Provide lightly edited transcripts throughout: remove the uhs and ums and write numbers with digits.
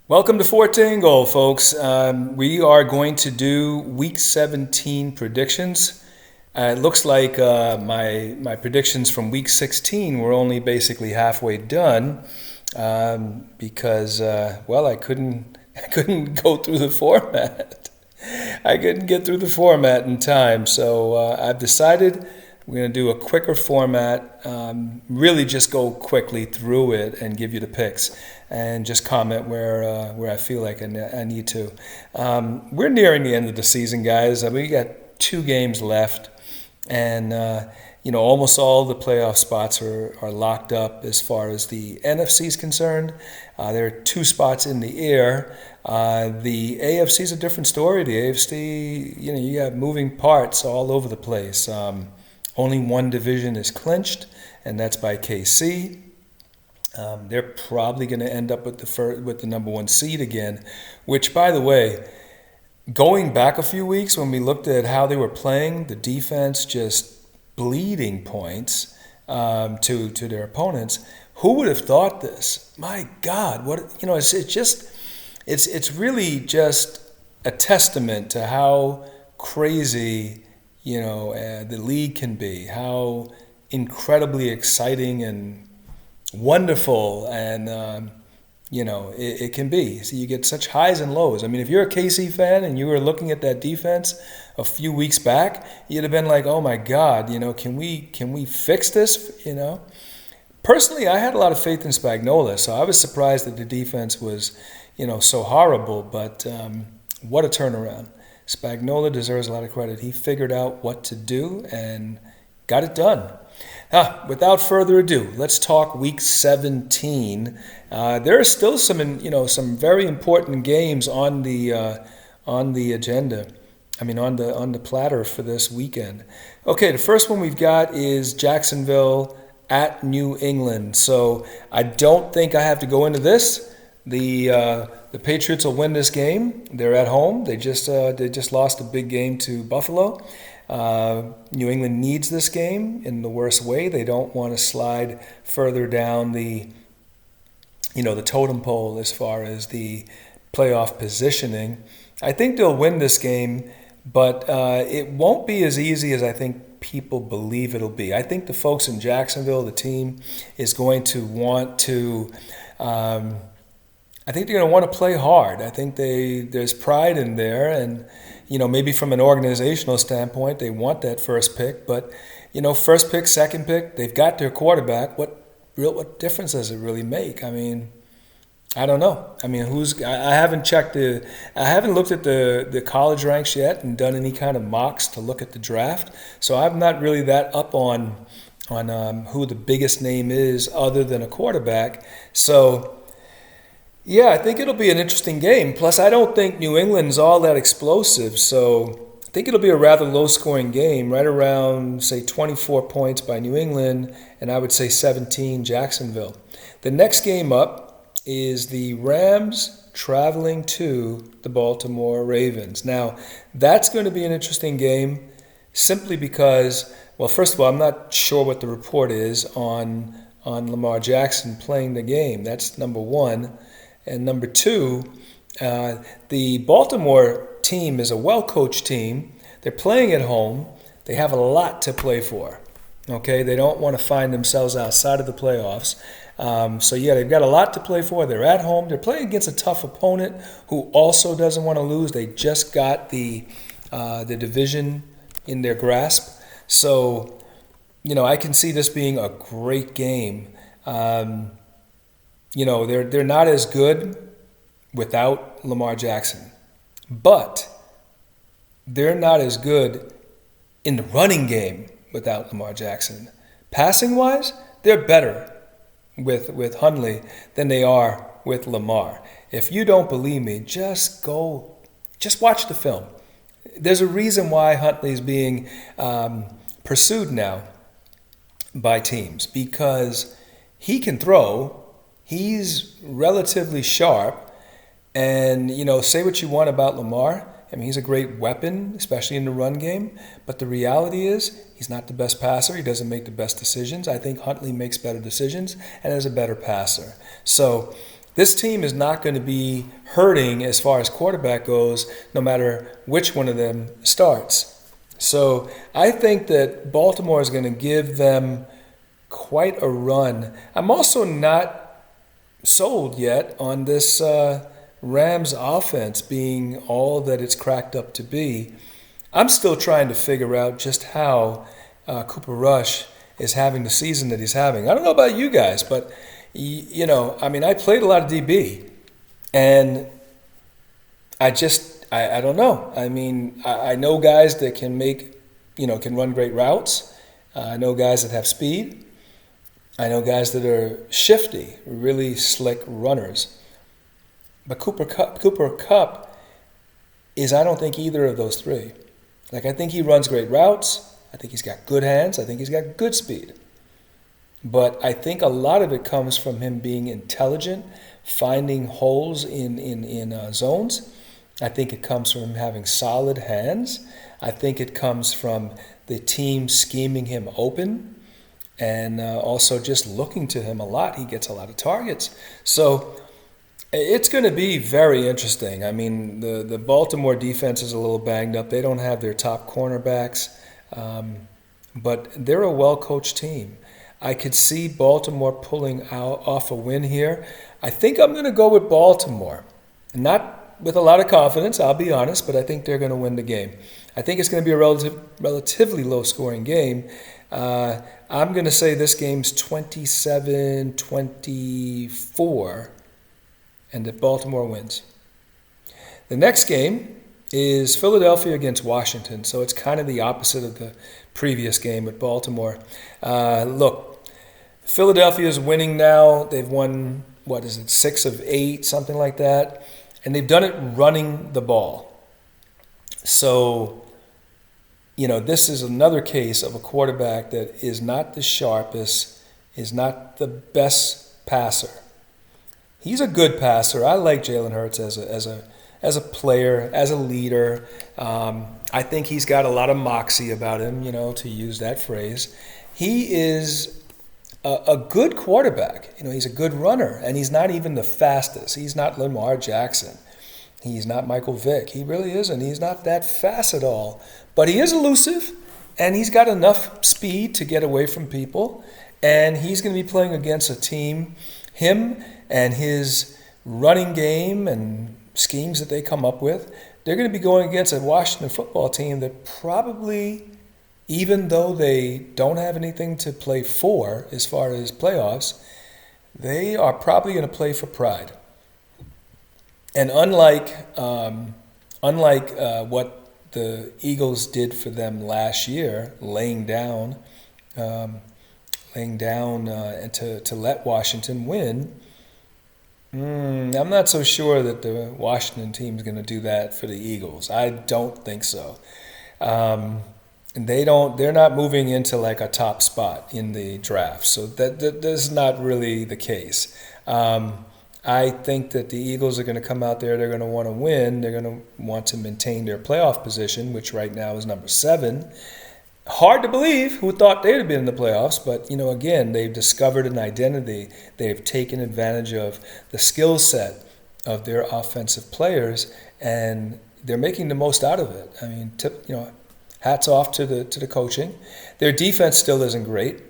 Welcome to 14 Goal, folks. We are going to do Week 17 predictions. It looks like my predictions from Week 16 were only basically halfway done because I couldn't I couldn't go through the format. I couldn't get through the format in time, so I've decided we're going to do a quicker format, really just go quickly through it and give you the picks and just comment where I feel like I need to. We're nearing the end of the season, guys. We got 2 games left, and almost all the playoff spots are locked up as far as the NFC is concerned. There are 2 spots in the air. The AFC is a different story. The AFC, you got moving parts all over the place. Only one division is clinched, and that's by KC. They're probably going to end up with the number 1 seed again, which, by the way, going back a few weeks when we looked at how they were playing, the defense just bleeding points to their opponents. Who would have thought this? My God, it's really just a testament to how crazy the league can be, how incredibly exciting and wonderful and it can be. So you get such highs and lows. I mean, if you're a KC fan and you were looking at that defense a few weeks back, you'd have been like, oh my God, can we fix this? Personally, I had a lot of faith in Spagnuolo, so I was surprised that the defense was so horrible, but what a turnaround. Spagnuolo deserves a lot of credit. He figured out what to do and got it done. Without further ado, let's talk Week 17. There are still some very important games on the agenda. On the platter for this weekend. Okay, the first one we've got is Jacksonville at New England. So I don't think I have to go into this. The Patriots will win this game. They're at home. They just lost a big game to Buffalo. New England needs this game in the worst way. They don't want to slide further down the totem pole as far as the playoff positioning. I think they'll win this game, but it won't be as easy as I think people believe it'll be. I think the folks in Jacksonville, the team, is going to want to. I think they're going to want to play hard. I think there's pride in there, and maybe from an organizational standpoint, they want that first pick. But first pick, second pick, they've got their quarterback. What difference does it really make? I don't know. I haven't I haven't looked at the college ranks yet and done any kind of mocks to look at the draft. So I'm not really that up on who the biggest name is other than a quarterback. So. Yeah, I think it'll be an interesting game. Plus, I don't think New England's all that explosive, so I think it'll be a rather low-scoring game, right around, say, 24 points by New England, and I would say 17 Jacksonville. The next game up is the Rams traveling to the Baltimore Ravens. Now, that's going to be an interesting game simply because, well, first of all, I'm not sure what the report is on Lamar Jackson playing the game. That's number one. And number 2, the Baltimore team is a well-coached team. They're playing at home. They have a lot to play for. Okay, they don't want to find themselves outside of the playoffs. They've got a lot to play for. They're at home. They're playing against a tough opponent who also doesn't want to lose. They just got the division in their grasp. So, I can see this being a great game. They're not as good without Lamar Jackson, but they're not as good in the running game without Lamar Jackson. Passing-wise, they're better with Hundley than they are with Lamar. If you don't believe me, just watch the film. There's a reason why Huntley's being pursued now by teams, because he can throw. He's relatively sharp, and say what you want about Lamar. He's a great weapon, especially in the run game. But the reality is, he's not the best passer. He doesn't make the best decisions. I think Huntley makes better decisions and is a better passer. So This team is not going to be hurting as far as quarterback goes, no matter which one of them starts. So I think that Baltimore is going to give them quite a run. I'm also not sold yet on this Rams offense being all that it's cracked up to be. I'm still trying to figure out just how Cooper Rush is having the season that he's having. I don't know about you guys, but I played a lot of DB, and I don't know. I know guys that can can run great routes. I know guys that have speed. I know guys that are shifty, really slick runners. But Cooper Kupp is, I don't think, either of those three. I think he runs great routes. I think he's got good hands. I think he's got good speed. But I think a lot of it comes from him being intelligent, finding holes in zones. I think it comes from him having solid hands. I think it comes from the team scheming him open and also just looking to him a lot. He gets a lot of targets. So it's going to be very interesting. The Baltimore defense is a little banged up. They don't have their top cornerbacks, but they're a well-coached team. I could see Baltimore pulling off a win here. I think I'm going to go with Baltimore. Not with a lot of confidence, I'll be honest, but I think they're going to win the game. I think it's going to be a relatively low-scoring game. I'm going to say this game's 27-24, and that Baltimore wins. The next game is Philadelphia against Washington, so it's kind of the opposite of the previous game with Baltimore. Look, Philadelphia is winning now. They've won, 6 of 8, something like that, and they've done it running the ball. So, this is another case of a quarterback that is not the sharpest, is not the best passer. He's a good passer. I like Jalen Hurts as a player, as a leader. I think he's got a lot of moxie about him, to use that phrase. He is a good quarterback. He's a good runner, and he's not even the fastest. He's not Lamar Jackson. He's not Michael Vick. He really isn't. He's not that fast at all. But he is elusive, and he's got enough speed to get away from people. And he's going to be playing against a team, him and his running game and schemes that they come up with, they're going to be going against a Washington football team that probably, even though they don't have anything to play for as far as playoffs, they are probably going to play for pride. And unlike what the Eagles did for them last year, laying down and to let Washington win, I'm not so sure that the Washington team is going to do that for the Eagles. I don't think so. And they're not moving into like a top spot in the draft. So that's not really the case. I think that the Eagles are going to come out there. They're going to want to win. They're going to want to maintain their playoff position, which right now is number 7. Hard to believe who thought they'd have been in the playoffs, but, again, they've discovered an identity. They've taken advantage of the skill set of their offensive players, and they're making the most out of it. Hats off to the coaching. Their defense still isn't great,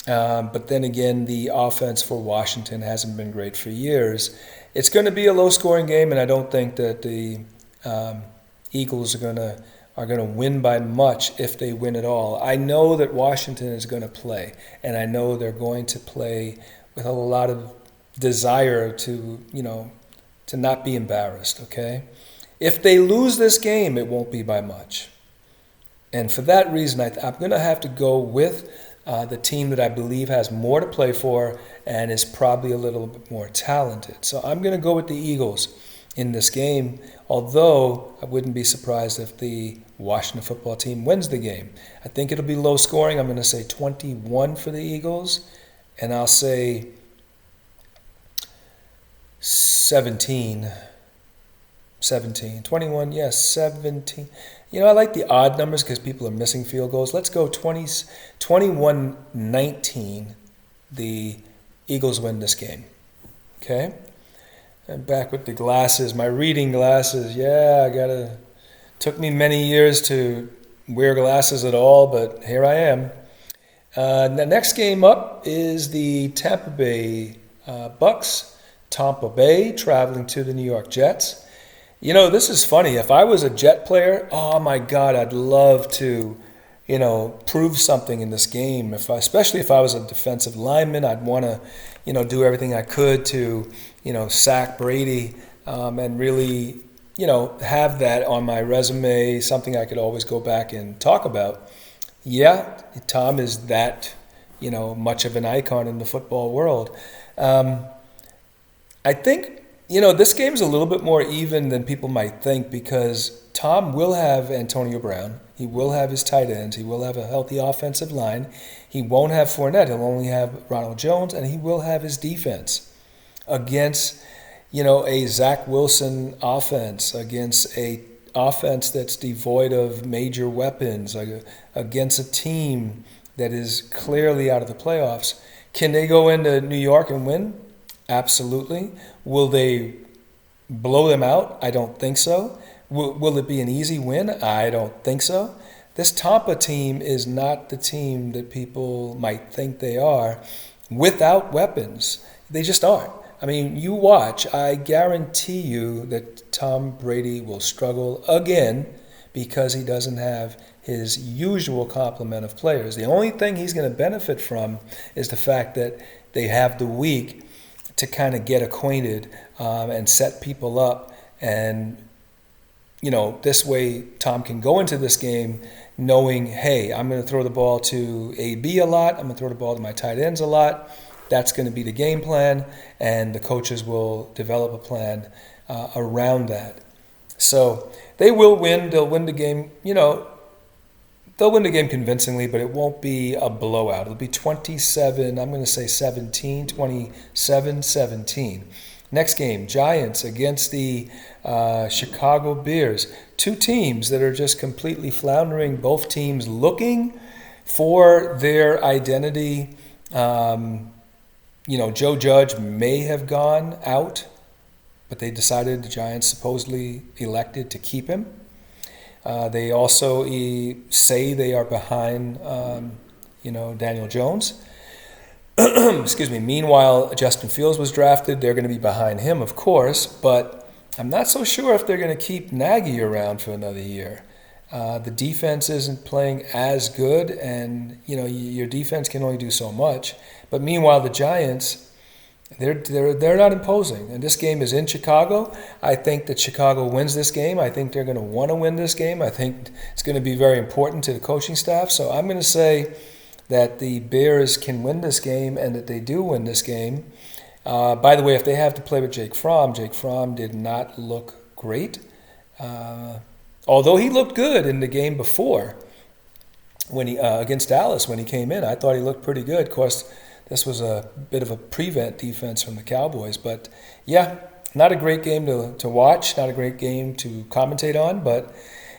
but then again, the offense for Washington hasn't been great for years. It's going to be a low-scoring game, and I don't think that the Eagles are going to win by much if they win at all. I know that Washington is going to play, and I know they're going to play with a lot of desire to not be embarrassed, okay? If they lose this game, it won't be by much. And for that reason, I'm going to have to go with the team that I believe has more to play for and is probably a little bit more talented. So I'm going to go with the Eagles in this game, although I wouldn't be surprised if the Washington football team wins the game. I think it'll be low scoring. I'm going to say 21 for the Eagles, and I'll say 17. 21, yes, 17. I like the odd numbers because people are missing field goals. Let's go 21-19. The Eagles win this game. Okay? I'm back with the glasses, my reading glasses. Yeah, took me many years to wear glasses at all, but here I am. The next game up is the Tampa Bay Bucks. Tampa Bay traveling to the New York Jets. You know, this is funny. If I was a Jet player, oh my God, I'd love to, prove something in this game. Especially if I was a defensive lineman, I'd want to, do everything I could to, sack Brady and really, have that on my resume, something I could always go back and talk about. Yeah, Tom is that, much of an icon in the football world. I think, this game's a little bit more even than people might think because Tom will have Antonio Brown. He will have his tight ends. He will have a healthy offensive line. He won't have Fournette. He'll only have Ronald Jones, and he will have his defense against, a Zach Wilson offense, against a offense that's devoid of major weapons, against a team that is clearly out of the playoffs. Can they go into New York and win? Absolutely. Will they blow them out? I don't think so. Will it be an easy win? I don't think so. This Tampa team is not the team that people might think they are without weapons. They just aren't. I mean, you watch, I guarantee you that Tom Brady will struggle again because he doesn't have his usual complement of players. The only thing he's going to benefit from is the fact that they have the week to kind of get acquainted and set people up. And, this way Tom can go into this game knowing, hey, I'm going to throw the ball to AB a lot. I'm going to throw the ball to my tight ends a lot. That's going to be the game plan, and the coaches will develop a plan around that. So they will win. They'll win the game, they'll win the game convincingly, but it won't be a blowout. It'll be 27, I'm going to say 17, 27-17. Next game, Giants against the Chicago Bears. Two teams that are just completely floundering, both teams looking for their identity. Joe Judge may have gone out, but they decided, the Giants supposedly elected to keep him. They also say they are behind, Daniel Jones. Excuse me. Meanwhile, Justin Fields was drafted. They're going to be behind him, of course, but I'm not so sure if they're going to keep Nagy around for another year. The defense isn't playing as good, and your defense can only do so much. But meanwhile, the Giants, they're not imposing. And this game is in Chicago. I think that Chicago wins this game. I think they're going to want to win this game. I think it's going to be very important to the coaching staff. So I'm going to say that the Bears can win this game, and that they do win this game. By the way, if they have to play with Jake Fromm did not look great. Although he looked good in the game before, when he against Dallas when he came in, I thought he looked pretty good. Of course, this was a bit of a prevent defense from the Cowboys, but yeah, not a great game to watch, not a great game to commentate on, but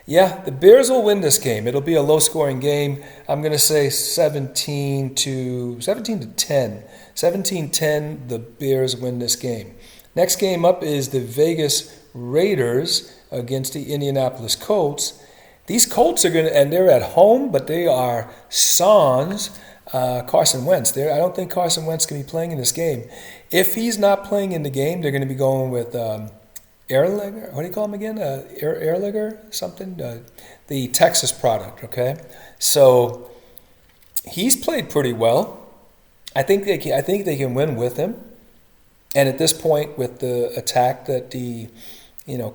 yeah, the Bears will win this game. It'll be a low-scoring game. I'm going to say 17 to 10. 17-10, the Bears win this game. Next game up is the Vegas Raiders against the Indianapolis Colts. These Colts are going to, and they're at home, but they are sans Carson Wentz. I don't think Carson Wentz can be playing in this game. If he's not playing in the game, they're going to be going with Erlinger. What do you call him again? Erlinger something? The Texas product, okay? So he's played pretty well. I think they can win with him. And at this point, with the attack that the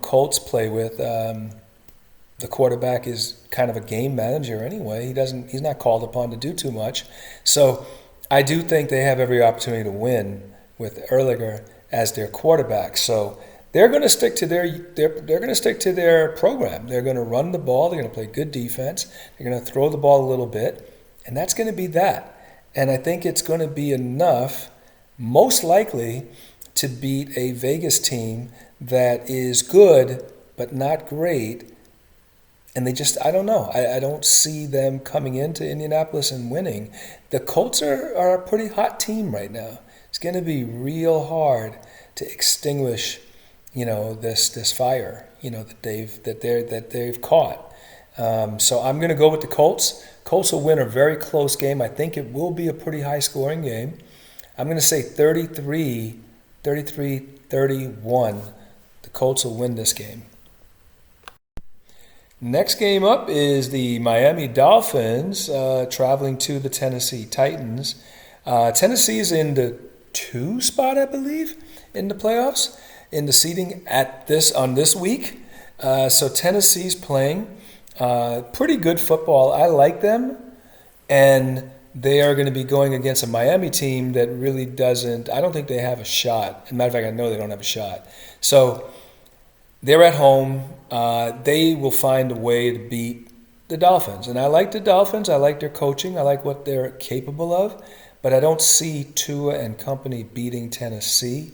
Colts play with, the quarterback is kind of a game manager anyway. He's not called upon to do too much. So I do think they have every opportunity to win with Erlinger as their quarterback. So they're going to stick to their program. They're going to run the ball. They're going to play good defense. They're going to throw the ball a little bit, and that's going to be that. And I think it's going to be enough, most likely, to beat a Vegas team that is good but not great. And I don't know. I don't see them coming into Indianapolis and winning. The Colts are a pretty hot team right now. It's going to be real hard to extinguish this fire, that they've caught. So I'm going to go with the Colts. Colts will win a very close game. I think it will be a pretty high scoring game. I'm going to say 33-31. The Colts will win this game. Next game up is the Miami Dolphins traveling to the Tennessee Titans. Tennessee's in the 2 spot, I believe, in the playoffs, in the seeding on this week. So Tennessee's playing pretty good football. I like them, and they are going to be going against a Miami team that really doesn't. I don't think they have a shot. As a matter of fact, I know they don't have a shot. So they're at home. They will find a way to beat the Dolphins, and I like the Dolphins. I like their coaching. I like what they're capable of, but I don't see Tua and company beating Tennessee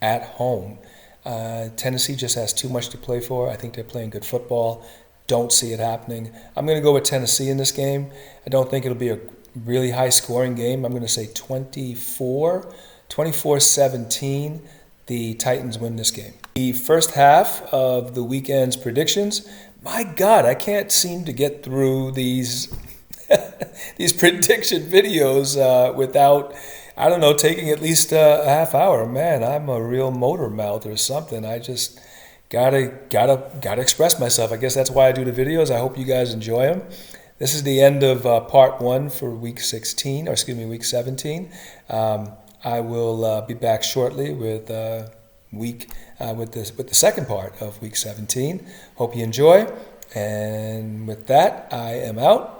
at home. Tennessee just has too much to play for. I think they're playing good football. Don't see it happening. I'm going to go with Tennessee in this game. I don't think it'll be a really high-scoring game. I'm going to say 24-17. The Titans win this game. The first half of the weekend's predictions. My God, I can't seem to get through these these prediction videos without, I don't know, taking at least a half hour. Man, I'm a real motor mouth or something. I just gotta express myself. I guess that's why I do the videos. I hope you guys enjoy them. This is the end of part 1 for week 17. I will be back shortly with with the second part of week 17. Hope you enjoy. And with that, I am out.